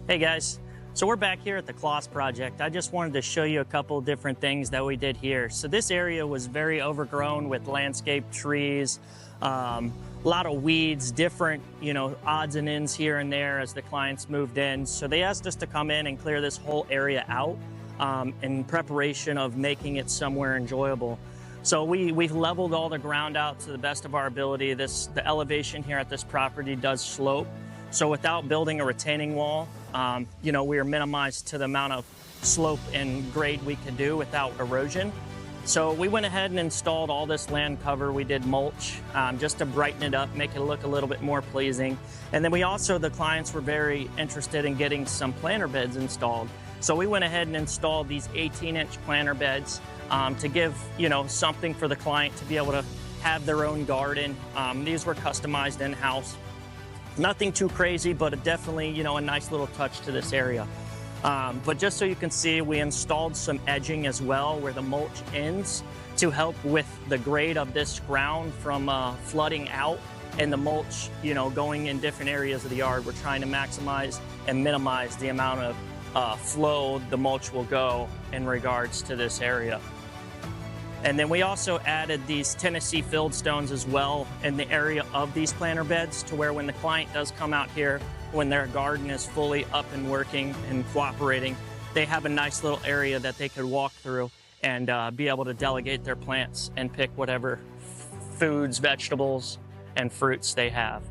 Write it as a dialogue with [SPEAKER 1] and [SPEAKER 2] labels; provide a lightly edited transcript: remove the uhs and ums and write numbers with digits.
[SPEAKER 1] Hey guys, so we're back here at the Kloss project. I just wanted to show you a couple different things that we did here. So this area was very overgrown with landscape trees, a lot of weeds, different, odds and ends here and there as the clients moved in. So they asked us to come in and clear this whole area out in preparation of making it somewhere enjoyable. So we've leveled all the ground out to the best of our ability. The elevation here at this property does slope. So without building a retaining wall, we are minimized to the amount of slope and grade we could do without erosion. So we went ahead and installed all this land cover. We did mulch just to brighten it up, make it look a little bit more pleasing. And then the clients were very interested in getting some planter beds installed. So we went ahead and installed these 18-inch planter beds to give, something for the client to be able to have their own garden. These were customized in-house. Nothing too crazy, but definitely, a nice little touch to this area. But just so you can see, we installed some edging as well where the mulch ends to help with the grade of this ground from flooding out and the mulch, going in different areas of the yard. We're trying to maximize and minimize the amount of flow the mulch will go in regards to this area. And then we also added these Tennessee fieldstones as well in the area of these planter beds to where when the client does come out here, when their garden is fully up and working and cooperating, they have a nice little area that they could walk through and be able to delegate their plants and pick whatever foods, vegetables, and fruits they have.